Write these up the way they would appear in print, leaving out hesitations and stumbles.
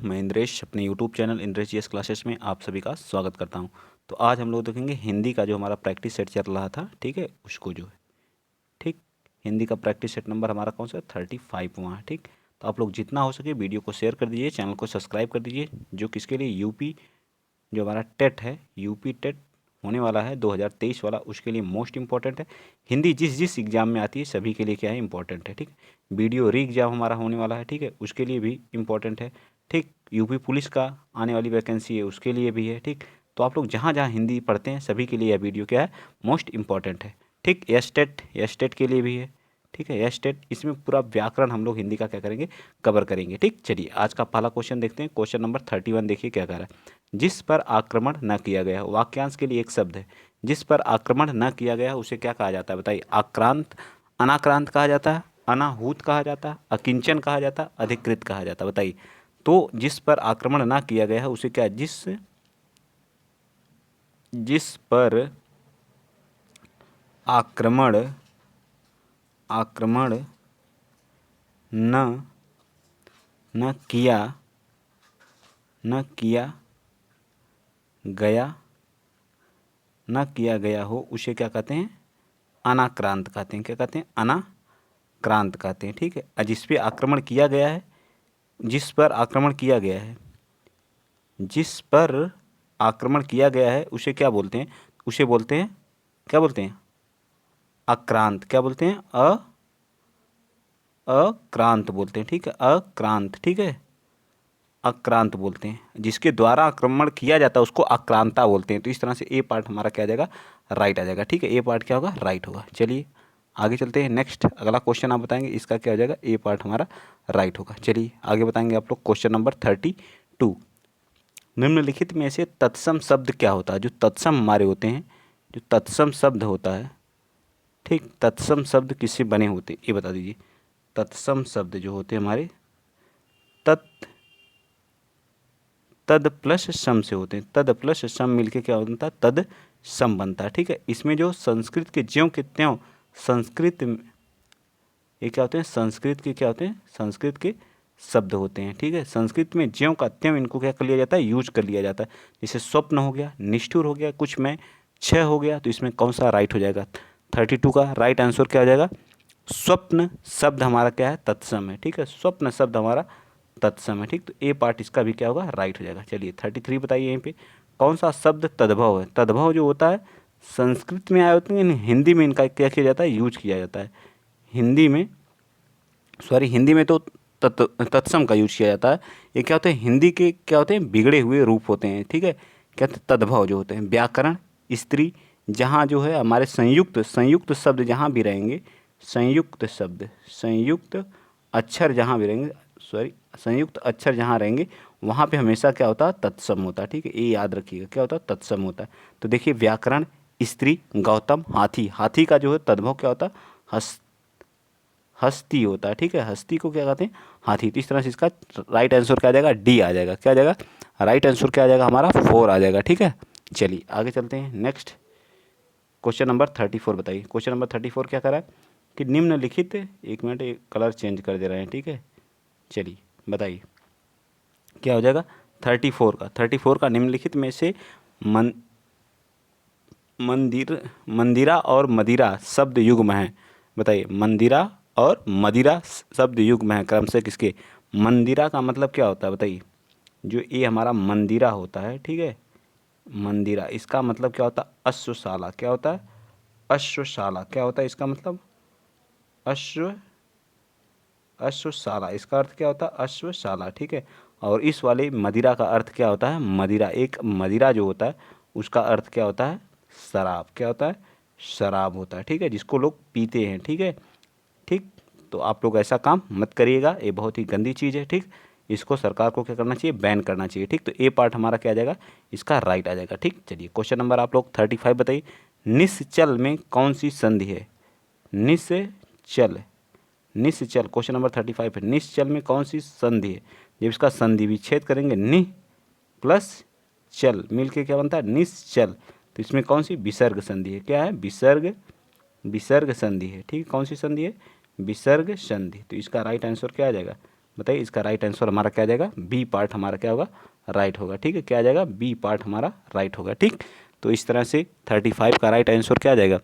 मैं इंद्रेश अपने YouTube channel Indresh GS classes में आप सभी का स्वागत करता हूं। तो आज हम लोग देखेंगे हिंदी का जो हमारा प्रैक्टिस सेट चल रहा था, ठीक है, उसको जो है, ठीक, हिंदी का प्रैक्टिस सेट नंबर हमारा कौन सा 35 हुआ है, ठीक। तो आप लोग जितना हो सके वीडियो को शेयर कर दीजिए, चैनल को सब्सक्राइब कर दीजिए, जो किसके लिए यूपी जो हमारा टेट है, यूपी टेट होने वाला है 2023 वाला, उसके लिए मोस्ट इंपॉर्टेंट है। हिंदी जिस जिस एग्ज़ाम में आती है सभी के लिए क्या है, इंपॉर्टेंट है, ठीक। वीडियो री एग्ज़ाम हमारा होने वाला है, ठीक है, उसके लिए भी इंपॉर्टेंट है, ठीक। यूपी पुलिस का आने वाली वैकेंसी है, उसके लिए भी है, ठीक। तो आप लोग जहाँ जहाँ हिंदी पढ़ते हैं सभी के लिए यह वीडियो क्या है, मोस्ट इंपॉर्टेंट है, ठीक। एस टेट के लिए भी है, ठीक है। एस टेट, इसमें पूरा व्याकरण हम लोग हिंदी का क्या करेंगे, कवर करेंगे, ठीक। चलिए आज का पहला क्वेश्चन देखते हैं। क्वेश्चन नंबर 31 देखिए क्या कह रहा है। जिस पर आक्रमण न किया गया, वाक्यांश के लिए एक शब्द है, जिस पर आक्रमण न किया गया उसे क्या कहा जाता है, बताइए। आक्रांत, अनाक्रांत कहा जाता है, अनाहूत कहा जाता है, अकिंचन कहा जाता है, अधिकृत कहा जाता है, बताइए। तो जिस पर आक्रमण ना किया गया है उसे क्या, जिस जिस पर आक्रमण आक्रमण न न किया न किया गया न किया गया हो उसे क्या कहते हैं, अनाक्रांत कहते हैं। क्या कहते हैं, अनाक्रांत कहते हैं, ठीक है। और जिस पे आक्रमण किया गया है, जिस पर आक्रमण किया गया है, जिस पर आक्रमण किया गया है उसे क्या बोलते हैं, उसे बोलते हैं, क्या बोलते हैं, अक्रांत। क्या बोलते हैं, अक्रांत बोलते हैं, ठीक है, अक्रांत, ठीक है, अक्रांत बोलते हैं। जिसके द्वारा आक्रमण किया जाता है उसको आक्रांता बोलते हैं। तो इस तरह से ए पार्ट हमारा क्या आ जाएगा, राइट आ जाएगा, ठीक है। ए पार्ट क्या होगा, राइट होगा। चलिए आगे चलते हैं। नेक्स्ट अगला क्वेश्चन आप बताएंगे, इसका क्या हो जाएगा, ए पार्ट हमारा राइट होगा। चलिए आगे बताएंगे आप लोग। क्वेश्चन नंबर 32, निम्नलिखित में से तत्सम शब्द क्या होता है। जो तत्सम हमारे होते हैं, जो तत्सम शब्द होता है, ठीक, तत्सम शब्द किससे बने होते हैं ये बता दीजिए। तत्सम शब्द जो होते हैं हमारे, तत् तद प्लस सम से होते हैं। तद प्लस सम मिलके क्या बनता है, तद सम बनता है, ठीक है। इसमें जो संस्कृत के ज्यों के त्यों, ये क्या होते हैं, संस्कृत के क्या होते हैं, संस्कृत के शब्द होते हैं, ठीक है। संस्कृत में ज्यों का त्यों इनको क्या कर लिया जाता है, यूज कर लिया जाता है। जैसे स्वप्न हो गया, निष्ठुर हो गया, कुछ में छह हो गया, तो इसमें कौन सा राइट हो जाएगा, 32 का राइट आंसर क्या हो जाएगा, स्वप्न शब्द हमारा क्या है, तत्सम है, ठीक है। स्वप्न शब्द हमारा तत्सम है, ठीक। तो ए पार्ट इसका भी क्या होगा, राइट हो जाएगा। चलिए 33 बताइए, यहीं पे कौन सा शब्द तद्भव है। तद्भव जो होता है संस्कृत में आए होते हैं, हिंदी में इनका क्या किया जाता है, यूज किया जाता है। हिंदी में, सॉरी, हिंदी में तो तत्सम का यूज किया जाता है। ये क्या होते हैं, हिंदी के क्या होते हैं, बिगड़े हुए रूप होते हैं, ठीक है। क्या होते हैं, तद्भव जो होते हैं। व्याकरण, स्त्री, जहाँ जो है हमारे संयुक्त संयुक्त शब्द जहाँ भी रहेंगे, संयुक्त शब्द, संयुक्त अक्षर जहाँ भी रहेंगे, सॉरी, संयुक्त अक्षर जहाँ रहेंगे वहाँ पे हमेशा क्या होता है, तत्सम होता है, ठीक है। ये याद रखिएगा, क्या होता है, तत्सम होता है। तो देखिए व्याकरण, स्त्री, गौतम, हाथी, हाथी का जो है तद्भव क्या होता है, हस्ती होता है, ठीक है। हस्ती को क्या कहते हैं, हाथी। तो इस तरह से इसका राइट आंसर क्या आ जाएगा, डी आ जाएगा। क्या आ जाएगा, राइट आंसर क्या आ जाएगा हमारा, 4 आ जाएगा, ठीक है। चलिए आगे चलते हैं। नेक्स्ट क्वेश्चन नंबर 34 बताइए। क्वेश्चन नंबर 34 क्या कर रहा है कि निम्नलिखित, एक मिनट, एक कलर चेंज कर दे रहे हैं, ठीक है। चलिए बताइए क्या हो जाएगा, 34 का निम्नलिखित में से मन मंदिर मंदिरा और मदिरा शब्द युग्म है, बताइए। मंदिरा और मदिरा शब्द युग्म है क्रमशः किसके, मंदिरा का मतलब क्या होता है, बताइए। जो ये हमारा मंदिरा होता है, ठीक है, मंदिरा, इसका मतलब क्या होता है, अश्वशाला। क्या होता है, अश्वशाला। क्या होता है इसका मतलब, अश्व अश्वशाला, इसका अर्थ क्या होता है, अश्वशाला, ठीक है। और इस वाले मदिरा का अर्थ क्या होता है, मदिरा, एक मदिरा जो होता है उसका अर्थ क्या होता है, शराब। क्या होता है, शराब होता है, ठीक है, जिसको लोग पीते हैं, ठीक है, ठीक। तो आप लोग ऐसा काम मत करिएगा, ये बहुत ही गंदी चीज़ है, ठीक। इसको सरकार को क्या करना चाहिए, बैन करना चाहिए, ठीक। तो ए पार्ट हमारा क्या आ जाएगा, इसका राइट आ जाएगा, ठीक। चलिए क्वेश्चन नंबर आप लोग 35 बताइए। निश्चल में कौन सी संधि है, निश्चल, निश्चल, क्वेश्चन नंबर 35 है। निश्चल में कौन सी संधि है, जब इसका संधि विच्छेद करेंगे, नि प्लस चल मिलके क्या बनता है, निश्चल। तो इसमें कौन सी विसर्ग संधि है, क्या है, विसर्ग, विसर्ग संधि है, ठीक है। कौन सी संधि है, विसर्ग संधि। तो इसका राइट आंसर क्या आ जाएगा, बताइए इसका राइट आंसर हमारा क्या आ जाएगा, बी पार्ट हमारा क्या होगा, राइट होगा। ठीक है, क्या आ जाएगा, बी पार्ट हमारा राइट होगा। ठीक, तो इस तरह से 35 का राइट आंसर क्या आ जाएगा,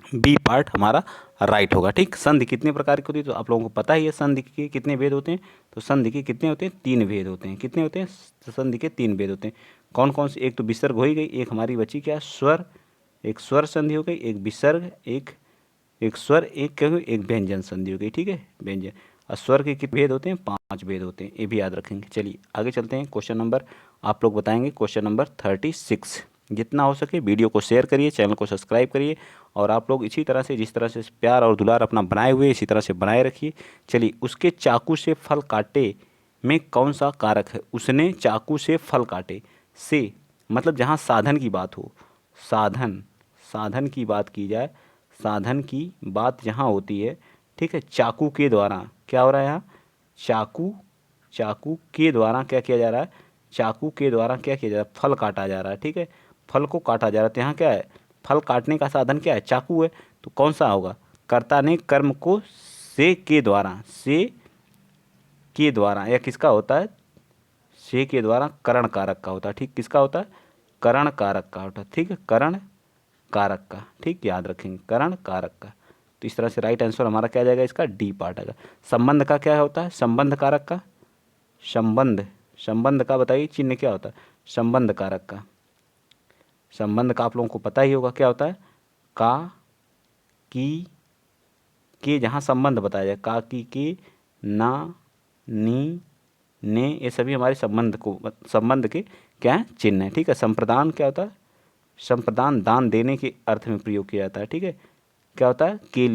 बी पार्ट हमारा राइट होगा। ठीक, संधि कितने प्रकार की होती है तो आप लोगों को पता ही है, संधि के कितने भेद होते हैं। तो संधि के कितने होते हैं, 3 भेद होते हैं। कितने होते हैं, संधि के 3 भेद होते हैं। कौन कौन से, एक तो विसर्ग हो ही गई, एक हमारी बची क्या, स्वर, एक स्वर संधि हो गई, एक विसर्ग, एक स्वर, एक क्या हुई, एक व्यंजन संधि हो गई। ठीक है, व्यंजन। और स्वर के कितने भेद होते हैं, 5 भेद होते हैं, ये भी याद रखेंगे। चलिए आगे चलते हैं। क्वेश्चन नंबर आप लोग बताएंगे, क्वेश्चन नंबर 36। जितना हो सके वीडियो को शेयर करिए, चैनल को सब्सक्राइब करिए, और आप लोग इसी तरह से, जिस तरह से प्यार और दुलार अपना बनाए हुए इसी तरह से बनाए रखिए। चलिए, उसके चाकू से फल काटे में कौन सा कारक है, उसने चाकू से फल काटे। से मतलब जहाँ साधन की बात हो, साधन, साधन की बात की जाए, साधन की बात जहाँ होती है, ठीक है, चाकू के द्वारा क्या हो रहा है यहाँ, चाकू, चाकू के द्वारा क्या किया जा रहा है, चाकू के द्वारा क्या किया जा रहा है, फल काटा जा रहा है। ठीक है, फल को काटा जा रहा है। तो यहाँ क्या है, फल काटने का साधन क्या है, चाकू है। तो कौन सा होगा, कर्ता ने कर्म को से के द्वारा, से के द्वारा, या किसका होता है, से के द्वारा करण कारक का होता है। ठीक, किसका होता है, करण कारक का होता है। ठीक है, करण कारक का। ठीक, याद रखेंगे, करण कारक का। तो इस तरह से राइट आंसर हमारा क्या आ जाएगा, इसका डी पार्ट आएगा। संबंध का क्या होता है, संबंध कारक का, संबंध, संबंध का बताइए चिन्ह क्या होता है, संबंध कारक का। संबंध का आप लोगों को पता ही होगा क्या होता है, का, की, के, जहाँ संबंध बताया जाए, का, की, के, ना, नी, ने, ये सभी हमारे संबंध को, संबंध के क्या है, चिन्ह है। ठीक है, संप्रदान क्या होता है, संप्रदान दान देने के अर्थ में प्रयोग किया जाता है। ठीक है, क्या होता है, के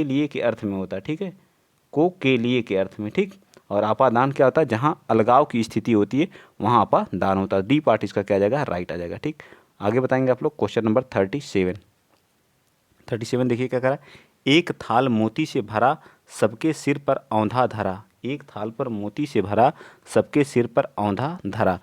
लिए के अर्थ में होता है। ठीक है, को के लिए के अर्थ में। ठीक, और आपादान क्या होता है, जहाँ अलगाव की स्थिति होती है वहाँ आपादान होता है। डी पार्ट इसका क्या आ जाएगा, राइट आ जाएगा। ठीक, आगे बताएंगे आप लोग। क्वेश्चन नंबर 37 देखिए क्या करा, एक थाल मोती से भरा सबके सिर पर औंधा धरा, एक थाल पर मोती से भरा सबके सिर पर औंधा धरा।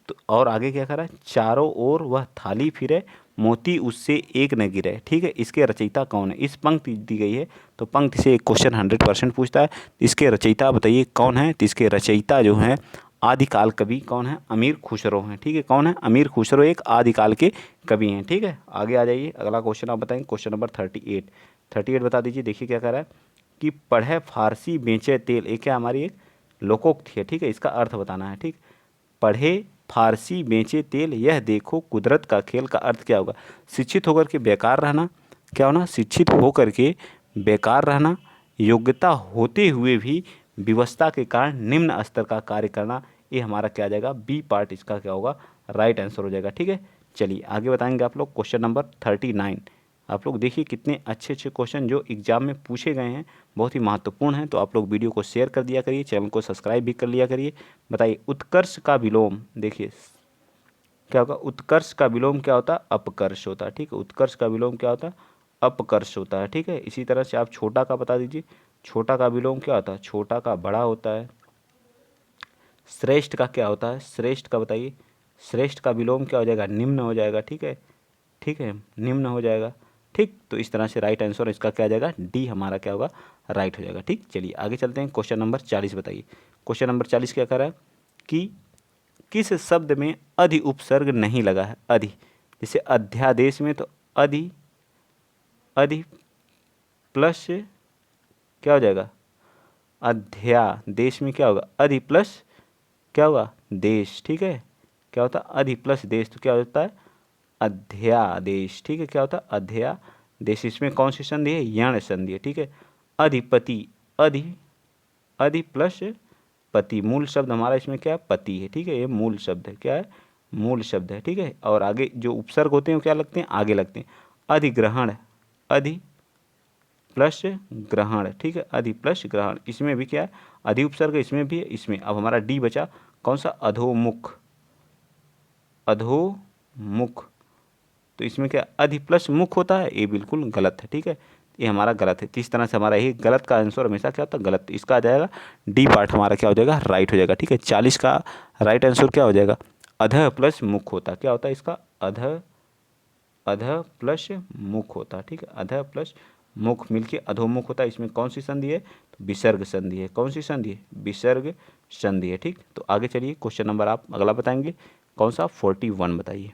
तो और आगे क्या करा, चारों ओर वह थाली फिरे मोती उससे एक न गिरे। ठीक है, इसके रचयिता कौन है, इस पंक्ति दी गई है तो पंक्ति से एक क्वेश्चन 100% पूछता है। इसके रचयिता बताइए कौन है, तो इसके रचयिता जो हैं आदिकाल कवि कौन है, अमीर खुसरो हैं। ठीक है, कौन है, अमीर खुसरो एक आदिकाल के कवि हैं। ठीक है, आगे आ जाइए, अगला क्वेश्चन आप बताएंगे। क्वेश्चन नंबर 38 बता दीजिए। देखिए क्या कर रहा है कि पढ़े फारसी बेचे तेल, एक क्या हमारी एक लोकोक्ति है। ठीक है, इसका अर्थ बताना है। ठीक, पढ़े फारसी बेचे तेल, यह देखो कुदरत का खेल का अर्थ क्या होगा, शिक्षित होकर के बेकार रहना, क्या होना, शिक्षित होकर के बेकार रहना, योग्यता होते हुए भी विवशता के कारण निम्न स्तर का कार्य करना। ये हमारा क्या आ जाएगा, बी पार्ट इसका क्या होगा, राइट आंसर हो जाएगा। ठीक है, चलिए आगे बताएंगे आप लोग। क्वेश्चन नंबर 39 आप लोग देखिए कितने अच्छे अच्छे क्वेश्चन जो एग्जाम में पूछे गए हैं, बहुत ही महत्वपूर्ण हैं। तो आप लोग वीडियो को शेयर कर दिया करिए, चैनल को सब्सक्राइब भी कर लिया करिए। बताइए उत्कर्ष का विलोम, देखिए क्या होगा, उत्कर्ष का विलोम क्या होता है, अपकर्ष होता है। ठीक है, उत्कर्ष का विलोम क्या होता है, अपकर्ष होता है। ठीक है, इसी तरह से आप छोटा का बता दीजिए, छोटा का विलोम क्या होता है, छोटा का बड़ा होता है। श्रेष्ठ का क्या होता है, श्रेष्ठ का बताइए, श्रेष्ठ का विलोम क्या हो जाएगा, निम्न हो जाएगा। ठीक है, ठीक है, निम्न हो जाएगा। ठीक, तो इस तरह से राइट आंसर इसका क्या आ जाएगा, डी हमारा क्या होगा, राइट हो जाएगा। ठीक, चलिए आगे चलते हैं। क्वेश्चन नंबर 40 बताइए। क्वेश्चन नंबर 40 क्या कर रहा है कि किस शब्द में अधि उपसर्ग नहीं लगा है, अधि, जैसे अध्यादेश में तो अधि, अधि प्लस क्या हो जाएगा, अध्यादेश में क्या होगा, अधि प्लस क्या होगा, देश। ठीक है, क्या होता है, अधि प्लस देश, तो क्या होता है, अध्यादेश। ठीक है, क्या होता है, अध्यादेश। इसमें कौन सी संधि है, यण संधि है। ठीक है, अधिपति, अधि, अधि प्लस पति, मूल शब्द हमारा इसमें क्या है, पति है। ठीक है, ये मूल शब्द है, क्या है, मूल शब्द है। ठीक है, और आगे जो उपसर्ग होते हैं वो क्या लगते हैं, आगे लगते हैं। अधिग्रहण, अधि प्लस ग्रहण। ठीक है, अधि प्लस ग्रहण, इसमें भी क्या है, अधि उपसर्ग इसमें भी है, इसमें। अब हमारा डी बचा कौन सा, अधोमुख, अधोमुख, तो इसमें क्या अधि प्लस मुख होता है, ये बिल्कुल गलत है। ठीक है, ये हमारा गलत है। तो इस तरह से हमारा ये गलत का आंसर हमेशा क्या होता है, गलत। इसका आ जाएगा डी पार्ट हमारा क्या हो जाएगा, राइट हो जाएगा। ठीक है, 40 का राइट आंसर क्या हो जाएगा, अध प्लस मुख होता, क्या होता है इसका, अध, अध प्लस मुख होता है। ठीक है, अध प्लस मुख मिलके अधोमुख होता है, इसमें कौन सी संधि है? तो विसर्ग संधि है। कौन सी संधि है? विसर्ग संधि है। ठीक, तो आगे चलिए क्वेश्चन नंबर आप अगला बताएंगे कौन सा? 41 बताइए।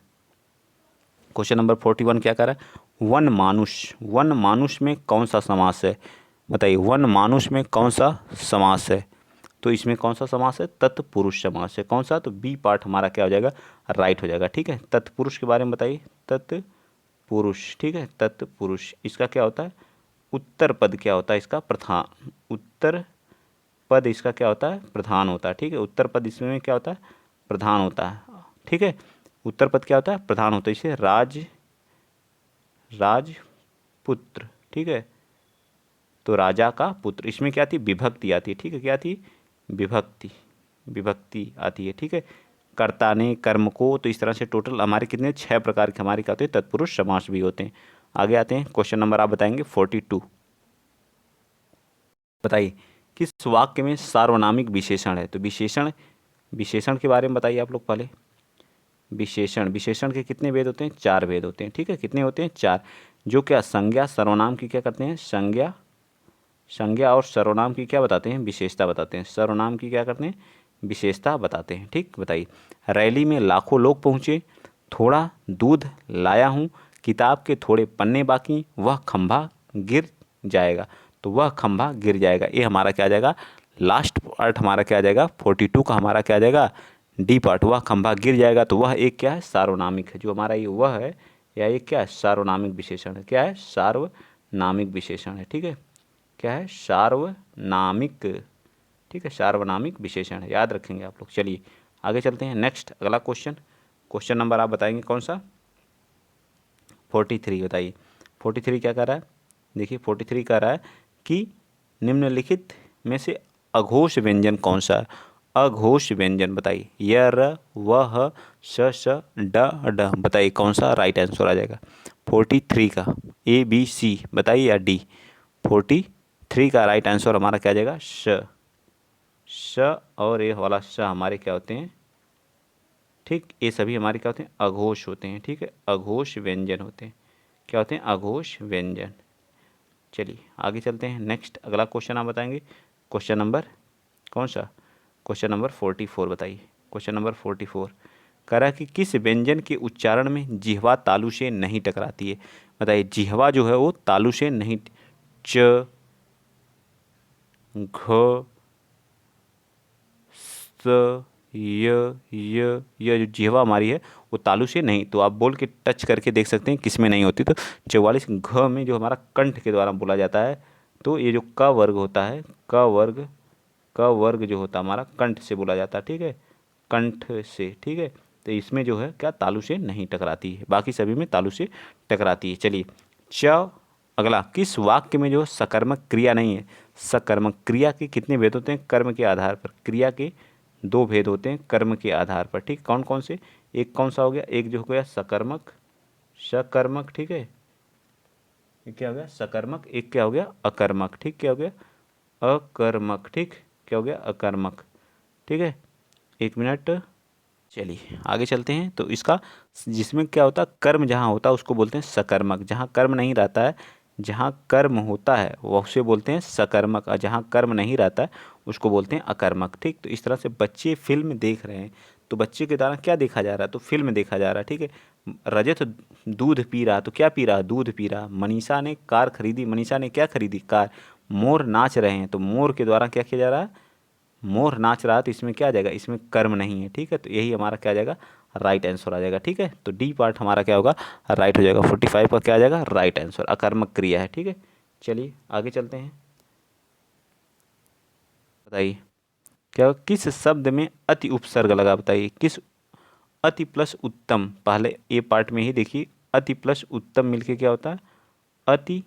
क्वेश्चन नंबर 41 क्या कर रहा है? वन मानुष, वन मानुष में कौन सा समास है? बताइए, वन मानुष में कौन सा समास है? तो इसमें कौन सा समास है? तत्पुरुष समास है। कौन सा? तो बी पार्ट हमारा क्या हो जाएगा? राइट हो जाएगा। ठीक है, तत्पुरुष के बारे में बताइए। तत्पुरुष, ठीक है, तत्पुरुष इसका क्या होता है? उत्तर पद क्या होता है इसका? प्रधान। उत्तर पद इसका क्या होता है? प्रधान होता है। ठीक है, उत्तर पद इसमें क्या होता है? प्रधान होता है। ठीक है, उत्तर पद क्या होता है? प्रधान होता है। इसे राजपुत्र, ठीक है, तो राजा का पुत्र। इसमें क्या आती है? विभक्ति आती है। ठीक है, क्या आती है? विभक्ति, विभक्ति आती है। ठीक है, कर्ता ने, कर्म को, तो इस तरह से टोटल हमारे कितने? 6 प्रकार के हमारे क्या होते हैं? तत्पुरुष समास भी होते हैं। आगे आते हैं, क्वेश्चन नंबर आप बताएंगे 42। बताइए, किस वाक्य में सार्वनामिक विशेषण है? तो विशेषण, विशेषण के बारे में बताइए आप लोग पहले। विशेषण, विशेषण के कितने भेद होते हैं? 4 भेद होते हैं। ठीक है, कितने होते हैं? 4। जो क्या संज्ञा सर्वनाम की क्या करते हैं? संज्ञा, संज्ञा और सर्वनाम की क्या बताते हैं? विशेषता बताते हैं। सर्वनाम की क्या करते हैं? विशेषता बताते हैं। ठीक, बताइए, रैली में लाखों लोग पहुँचे, थोड़ा दूध लाया हूँ, किताब के थोड़े पन्ने बाकी, वह खंभा गिर जाएगा। तो वह खंभा गिर जाएगा, ये हमारा क्या आ जाएगा? लास्ट पार्ट हमारा क्या आ जाएगा? 42 का हमारा क्या आ जाएगा? D part. वह खंभा गिर जाएगा, तो वह एक क्या है? सार्वनामिक है। जो हमारा ये वह है या एक क्या है? सार्वनामिक विशेषण है। क्या है? सार्वनामिक विशेषण है। ठीक है, क्या है? सार्वनामिक। ठीक है, सार्वनामिक विशेषण है, याद रखेंगे आप लोग। चलिए आगे चलते हैं। नेक्स्ट अगला क्वेश्चन, क्वेश्चन नंबर आप बताएंगे कौन सा? 43 बताइए। 43 क्या कर रहा है? देखिए 43 कह रहा है कि निम्नलिखित में से अघोष व्यंजन कौन सा है? अघोष व्यंजन बताइए। य, र, व, ह, श, ड, ढ, बताइए कौन सा राइट आंसर आ जाएगा 43 का? ए, बी, सी बताइए या डी? 43 का राइट आंसर हमारा क्या आ जाएगा? श। श और ये वाला श हमारे क्या होते हैं? ठीक, ये सभी हमारे क्या होते हैं? अघोष होते हैं। ठीक है, अघोष व्यंजन होते हैं। क्या होते हैं? अघोष व्यंजन। चलिए आगे चलते हैं। नेक्स्ट अगला क्वेश्चन आप बताएंगे क्वेश्चन नंबर कौन सा? क्वेश्चन नंबर 44 बताइए। क्वेश्चन नंबर 44 कह रहा है कि किस व्यंजन के उच्चारण में जिह्वा तालु से नहीं टकराती है? बताइए, जिह्वा जो है वो तालु से नहीं, च, घ, स, ये जो जिह्वा हमारी है वो तालु से नहीं, तो आप बोल के टच करके देख सकते हैं किस में नहीं होती। तो 44 घ में जो हमारा कंठ के द्वारा बोला जाता है, तो ये जो क वर्ग होता है, क वर्ग जो होता है हमारा कंठ से बोला जाता है। ठीक है, कंठ से। ठीक है, तो इसमें जो है क्या? तालु से नहीं टकराती है, बाकी सभी में तालु से टकराती है। चलिए च अगला, किस वाक्य में जो सकर्मक क्रिया नहीं है? सकर्मक क्रिया के कितने भेद होते हैं? कर्म के आधार पर। क्रिया के 2 भेद होते हैं कर्म के आधार पर। ठीक, कौन कौन से? एक कौन सा हो गया? एक जो हो गया सकर्मक, सकर्मक। ठीक है, ये क्या हो गया? सकर्मक। एक क्या हो गया? अकर्मक। ठीक, क्या हो गया? अकर्मक। ठीक, क्या हो गया? अकर्मक। ठीक है, 1 मिनट। चलिए आगे चलते हैं। तो इसका जिसमें क्या होता है? कर्म जहाँ होता है उसको बोलते हैं सकर्मक। जहाँ कर्म नहीं रहता है, जहाँ कर्म होता है वो उसे बोलते हैं सकर्मक, और जहाँ कर्म नहीं रहता है उसको बोलते हैं अकर्मक। ठीक, तो इस तरह से बच्चे फिल्म देख रहे हैं, तो बच्चे के द्वारा क्या देखा जा रहा है? तो फिल्म देखा जा रहा है। ठीक है, रजत दूध पी रहा, तो क्या पी रहा? दूध पी रहा। मनीषा ने कार खरीदी, मनीषा ने क्या खरीदी? कार। मोर नाच रहे हैं, तो मोर के द्वारा क्या किया जा रहा है? मोर नाच रहा है, तो इसमें क्या आ जाएगा? इसमें कर्म नहीं है। ठीक है, तो यही हमारा क्या आ जाएगा? राइट आंसर आ जाएगा। ठीक है, तो डी पार्ट हमारा क्या होगा? राइट हो जाएगा। 45 का क्या आ जाएगा? राइट आंसर, अकर्मक क्रिया है। ठीक है, चलिए आगे चलते हैं। बताइए, क्या किस शब्द में अति उपसर्ग लगा? बताइए, किस? अति प्लस उत्तम, पहले ए पार्ट में ही देखिए, अति प्लस उत्तम मिलके क्या होता है? अति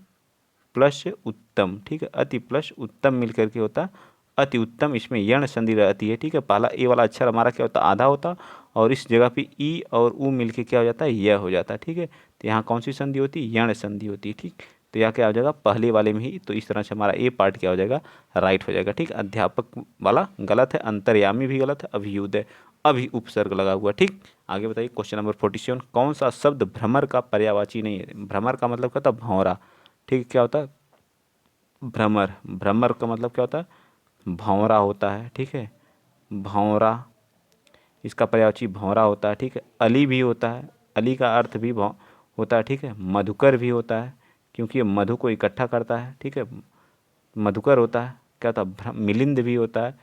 प्लस उत्तम। ठीक है, अति प्लस उत्तम मिलकर के होता अति उत्तम। इसमें यण संधि रहती है। ठीक है, पहला ए वाला अक्षर हमारा क्या होता? आधा होता, और इस जगह पे ई और ऊ मिलके क्या हो जाता है? यह हो जाता है। ठीक है, तो यहाँ कौन सी संधि होती है? यण संधि होती है। ठीक, तो यहाँ क्या हो जाएगा? पहले वाले में ही, तो इस तरह से हमारा ए पार्ट क्या हो जाएगा? राइट हो जाएगा। ठीक, अध्यापक वाला गलत है, अंतर्यामी भी गलत है, अभियुदय अभी उपसर्ग लगा हुआ। ठीक, आगे बताइए क्वेश्चन नंबर 47, कौन सा शब्द भ्रमर का पर्यायवाची नहीं है? भ्रमर का मतलब क्या होता है? भौरा। ठीक है, क्या होता है? भ्रमर, भ्रमर का मतलब क्या होता है, भंवरा होता है, ठीक है, भंवरा, इसका पर्यायवाची भंवरा होता है, ठीक है। अली भी होता है, अली का अर्थ भी होता है, ठीक है। मधुकर भी होता है, क्योंकि ये मधु को इकट्ठा करता है, ठीक है, मधुकर होता है। क्या होता है, मिलिंद भी होता है,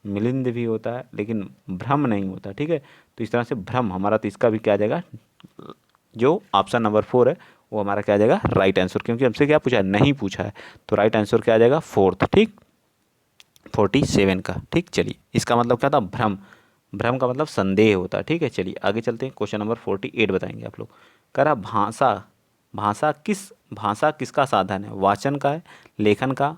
मिलिंद भी होता है, लेकिन भ्रम नहीं होता, ठीक है। तो इस तरह से भ्रम हमारा, तो इसका भी क्या आ जाएगा, जो ऑप्शन नंबर 4 है वो हमारा क्या आ जाएगा, राइट आंसर, क्योंकि हमसे क्या पूछा है, नहीं पूछा है, तो राइट आंसर क्या आ जाएगा, 4th, ठीक, 47 का, ठीक। चलिए, इसका मतलब क्या था, भ्रम, भ्रम का मतलब संदेह होता है, ठीक है। चलिए आगे चलते हैं, क्वेश्चन नंबर 48 बताएंगे आप लोग। कह रहा भाषा, भाषा किसका साधन है, वाचन का है, लेखन का,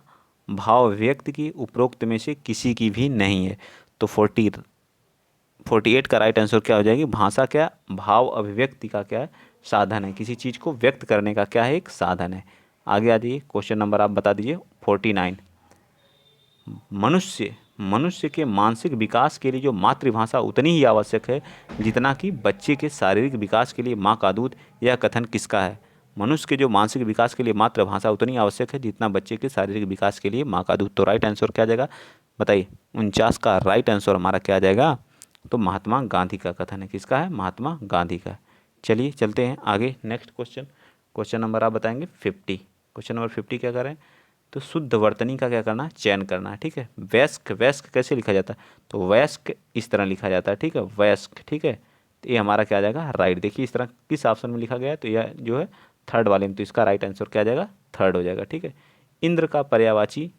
भाव व्यक्त की, उपरोक्त में से किसी की भी नहीं है। तो 48 का राइट आंसर क्या हो जाएगी, भाषा क्या, भाव अभिव्यक्ति का क्या है, साधन है, किसी चीज़ को व्यक्त करने का क्या है, एक साधन है। आगे आ जाइए, क्वेश्चन नंबर आप बता दीजिए 49। मनुष्य के मानसिक विकास के लिए जो मातृभाषा उतनी ही आवश्यक है जितना कि बच्चे के शारीरिक विकास के लिए माँ का दूध, यह कथन किसका है। मनुष्य के जो मानसिक विकास के लिए मातृभाषा उतनी आवश्यक है जितना बच्चे के शारीरिक विकास के लिए माँ का दूध। तो राइट आंसर क्या आ जाएगा, बताइए। 49 का राइट आंसर हमारा क्या आ जाएगा, तो महात्मा गांधी का कथन है, किसका है, महात्मा गांधी का। चलिए चलते हैं आगे, नेक्स्ट क्वेश्चन, क्वेश्चन नंबर आप बताएंगे 50। क्वेश्चन नंबर 50 क्या करें, तो शुद्ध वर्तनी का क्या करना है, चयन करना है, ठीक है। वयस्क, वयस्क कैसे लिखा जाता है, तो वयस्क इस तरह लिखा जाता है, ठीक है, वयस्क, ठीक है। तो ये हमारा क्या आ जाएगा, राइट। देखिए इस तरह किस ऑप्शन में लिखा गया है, तो यह जो है 3rd वाले में, तो इसका राइट आंसर क्या आ जाएगा, 3rd हो जाएगा, ठीक है। इंद्र का पर्यायवाची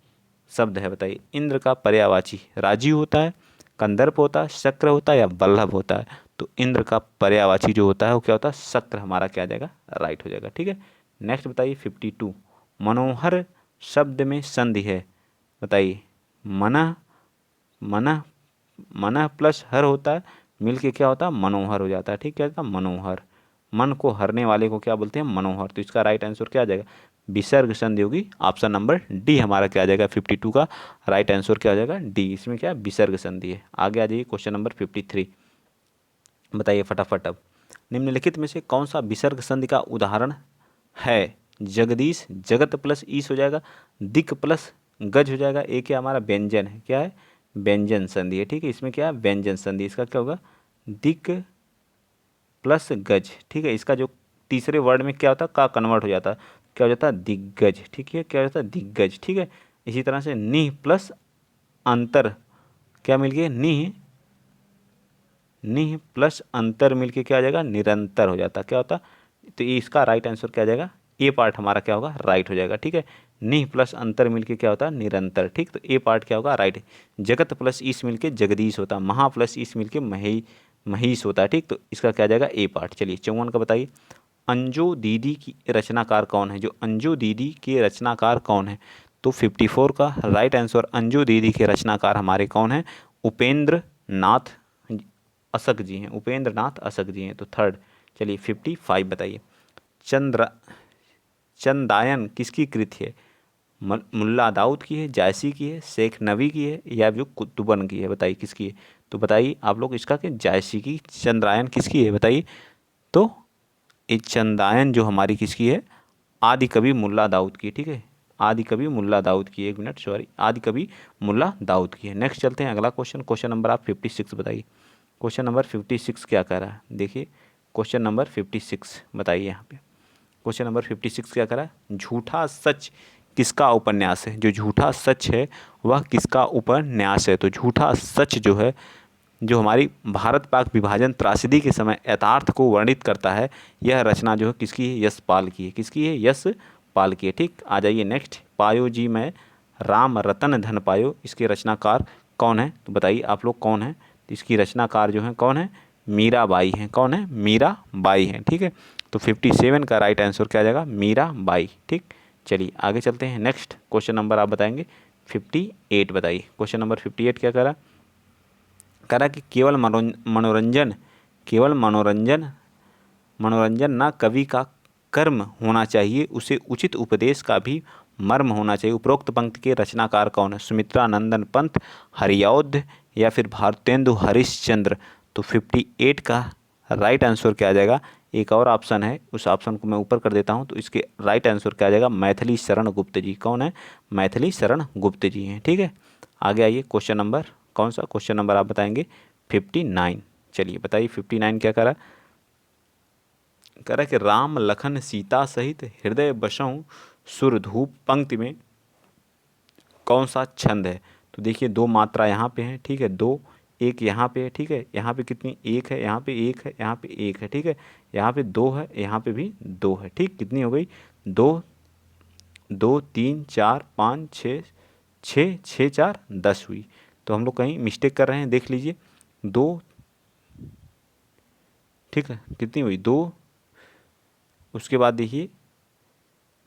शब्द है, बताइए। इंद्र का पर्यायवाची राजीव होता है, कंदर्प होता है, शक्र होता है, या वल्लभ होता है। तो इंद्र का पर्यायवाची जो होता है वो क्या होता है, शक्र, हमारा क्या आ जाएगा, राइट हो जाएगा, ठीक है। नेक्स्ट बताइए 52। मनोहर शब्द में संधि है, बताइए। मनः, मनः, मनः प्लस हर होता है, मिलके क्या होता है, मनोहर हो जाता है, ठीक, क्या होता है, मनोहर। मन को हरने वाले को क्या बोलते हैं, मनोहर। तो इसका राइट आंसर क्या आ जाएगा, विसर्ग संधि होगी, ऑप्शन नंबर डी हमारा क्या आ जाएगा, 52 का राइट आंसर क्या हो जाएगा, डी। इसमें क्या विसर्ग संधि है। आगे आ जाइए, क्वेश्चन नंबर 53 बताइए फटाफट। अब निम्नलिखित में से कौन सा विसर्ग संधि का उदाहरण है, जगदीश, जगत प्लस ईश हो जाएगा, दिक प्लस गज हो जाएगा, एक क्या हमारा व्यंजन है, क्या है, व्यंजन संधि है, ठीक है। इसमें क्या है, व्यंजन संधि, इसका क्या होगा, दिक प्लस गज, ठीक है। इसका जो तीसरे वर्ड में क्या होता है, का कन्वर्ट हो जाता है, क्या हो जाता है, दिग्गज, ठीक है, क्या हो जाता है, दिग्गज, ठीक है। इसी तरह से निह प्लस अंतर, क्या मिल गया, निह, निह प्लस अंतर मिलके क्या आ जाएगा, निरंतर हो जाता, क्या होता। तो ये इसका राइट आंसर क्या आ जाएगा, ए पार्ट हमारा क्या होगा, राइट हो जाएगा, ठीक है। निह प्लस अंतर मिलके क्या होता है, निरंतर, ठीक। तो ए पार्ट क्या होगा, राइट। जगत प्लस ईश मिलके जगदीश होता है, महा प्लस ईश मिलके महीश होता है, ठीक। तो इसका क्या आ जाएगा, ए पार्ट। चलिए 54 का बताइए। अंजू दीदी की रचनाकार कौन है, जो अंजू दीदी के रचनाकार कौन है। तो 54 का राइट आंसर, अंजू दीदी के रचनाकार हमारे कौन है, उपेंद्र नाथ अशक जी हैं, उपेंद्र नाथ अशक जी हैं, तो 3rd। चलिए 55 बताइए। चंद्र, चंदायन किसकी कृति है, मुल्ला दाऊद की है, जायसी की है, शेख नबी की है, या जो कुतुबन की है, बताइए किसकी है। तो बताइए आप लोग इसका, कि जायसी की। चंद्रायन किसकी है बताइए, तो ये चंदायन जो हमारी किसकी है, आदि कवि मुल्ला दाऊद की, ठीक है, आदि कवि मुल्ला दाऊद की, एक मिनट सॉरी, आदि कवि मुल्ला दाऊद की है। नेक्स्ट चलते हैं अगला क्वेश्चन, क्वेश्चन नंबर आप 56 बताइए। क्वेश्चन नंबर 56 क्या कह रहा है, देखिए क्वेश्चन नंबर 56 बताइए यहाँ पे। क्वेश्चन नंबर 56 क्या कह रहा है, झूठा सच किसका उपन्यास है, जो झूठा सच है वह किसका उपन्यास है। तो झूठा सच जो है, जो हमारी भारत पाक विभाजन त्रासदी के समय यथार्थ को वर्णित करता है, यह रचना जो है किसकी है, यशपाल की है, किसकी है, यशपाल की है, ठीक। आ जाइए नेक्स्ट। पायो जी मैं राम रतन धन पायो, इसके रचनाकार कौन है, तो बताइए आप लोग कौन है। तो इसकी रचनाकार जो है कौन है, मीराबाई हैं, कौन है, मीराबाई हैं, ठीक है। तो 57 का राइट आंसर क्या आ जाएगा, मीराबाई, ठीक। चलिए आगे चलते हैं, नेक्स्ट क्वेश्चन नंबर आप बताएंगे 58 बताइए। क्वेश्चन नंबर 58 क्या कह रहा कि केवल मनोरंजन, केवल मनोरंजन, मनोरंजन ना कवि का कर्म होना चाहिए, उसे उचित उपदेश का भी मर्म होना चाहिए। उपरोक्त पंक्ति के रचनाकार कौन है, सुमित्रा नंदन पंत, हरिऔध, या फिर भारतेंदु हरिश्चंद्र। तो 58 का राइट आंसर क्या आ जाएगा, एक और ऑप्शन है, उस ऑप्शन को मैं ऊपर कर देता हूँ, तो इसके राइट आंसर क्या आ जाएगा, मैथिली शरण गुप्त जी। कौन है, मैथिली शरण गुप्त जी हैं। ठीक है, आगे आइए, क्वेश्चन नंबर कौन सा, क्वेश्चन नंबर आप बताएंगे 59। चलिए बताइए 59 क्या करा, करा कि राम लखन सीता सहित हृदय बसऊं सुरधूप पंक्ति में कौन सा छंद है। तो देखिए दो मात्रा यहाँ पे है, ठीक है, दो, एक यहाँ पे है, ठीक है, यहाँ पे कितनी, एक है, यहाँ पे एक है, यहाँ पे एक है, ठीक है, यहाँ पे दो है, यहाँ पे भी दो है, ठीक, कितनी हो गई, दो, दो, तीन, चार, पाँच, छः, छः, छः, चार, 10 हुई। तो हम लोग कहीं मिस्टेक कर रहे हैं, देख लीजिए, दो, ठीक है, कितनी हुई, दो, उसके बाद देखिए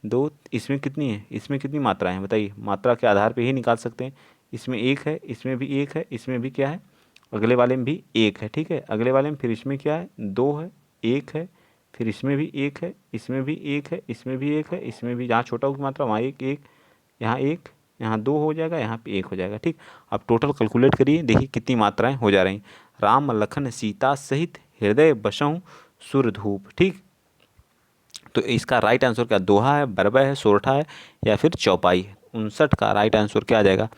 दो, इसमें कितनी है, इसमें कितनी मात्रा है बताइए, मात्रा के आधार पे ही निकाल सकते हैं। इसमें एक है, इसमें भी एक है, इसमें भी क्या है, अगले वाले में भी एक है, ठीक है, अगले वाले में फिर इसमें क्या है, दो है, एक है, फिर इसमें भी एक है, इसमें भी एक है, इसमें भी एक है, इसमें भी, जहाँ छोटा होगी मात्रा वहाँ एक, एक, यहाँ एक, यहाँ दो हो जाएगा, यहाँ पे एक हो जाएगा। ठीक, अब टोटल कैलकुलेट करिए, देखिए कितनी मात्राएं हो जा रही, राम लखन सीता सहित हृदय बसऊं सुरधूप। ठीक, तो इसका राइट आंसर क्या, दोहा है, बरबा है, सोरठा है, या फिर चौपाई है। 59 का राइट आंसर क्या आ जाएगा,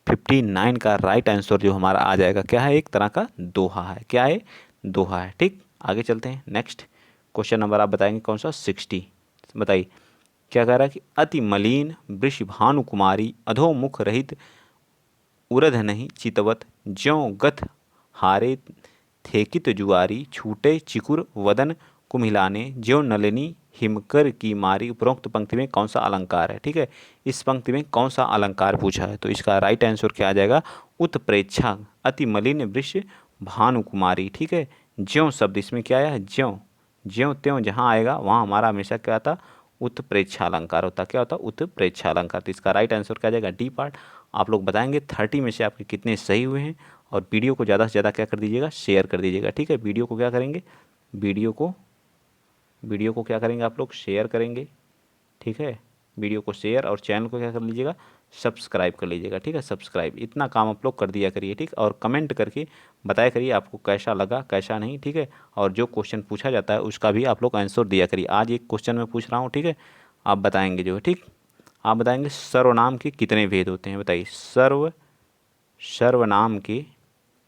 59 का राइट आंसर जो हमारा आ जाएगा क्या है, एक तरह का दोहा है, क्या है, दोहा है। ठीक, आगे चलते हैं, नेक्स्ट क्वेश्चन नंबर आप बताएंगे कौन सा, 60। बताइए क्या कह रहा है कि अति मलिन वृष भानु कुमारी अधोमुख रहित उरध नहीं चितवत ज्यों गथ हारे थेकित जुआरी छूटे चिकुर वदन कुम्हिलाने ज्यों नलिनी हिमकर की मारी। उपरोक्त पंक्ति में कौन सा अलंकार है। ठीक है, इस पंक्ति में कौन सा अलंकार पूछा है, तो इसका राइट आंसर क्या आ जाएगा, उत्प्रेक्षा अति मलिन वृष भानु कुमारी। ठीक है, ज्यों शब्द इसमें क्या आया है, ज्यों, ज्यों त्यों जहाँ आएगा वहाँ हमारा हमेशा क्या आता, उत्प्रेक्षा अलंकार होता, क्या होता, उत्प्रेक्षा अलंकार। तो इसका राइट आंसर क्या आ जाएगा, डी पार्ट। आप लोग बताएंगे 30 में से आपके कितने सही हुए हैं, और वीडियो को ज़्यादा से ज़्यादा क्या कर दीजिएगा, शेयर कर दीजिएगा। ठीक है, वीडियो को क्या करेंगे, वीडियो को क्या करेंगे आप लोग, शेयर करेंगे। ठीक है, वीडियो को शेयर, और चैनल को क्या कर लीजिएगा, सब्सक्राइब कर लीजिएगा। ठीक है, सब्सक्राइब, इतना काम आप लोग कर दिया करिए। ठीक, और कमेंट करके बताया करिए आपको कैसा लगा कैसा नहीं। ठीक है, और जो क्वेश्चन पूछा जाता है उसका भी आप लोग आंसर दिया करिए। आज एक क्वेश्चन मैं पूछ रहा हूँ, ठीक है, आप बताएंगे जो है। ठीक, आप बताएंगे सर्वनाम के कितने भेद होते हैं, बताइए, सर्वनाम के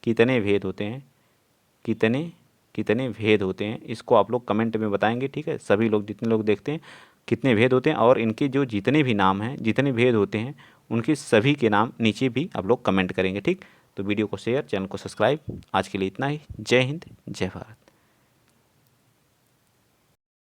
कितने भेद होते हैं, कितने कितने भेद होते हैं, इसको आप लोग कमेंट में बताएंगे। ठीक है, सभी लोग, जितने लोग देखते हैं, कितने भेद होते हैं, और इनके जो जितने भी नाम हैं, जितने भेद होते हैं, उनके सभी के नाम नीचे भी आप लोग कमेंट करेंगे। ठीक, तो वीडियो को शेयर, चैनल को सब्सक्राइब। आज के लिए इतना ही। जय हिंद, जय भारत।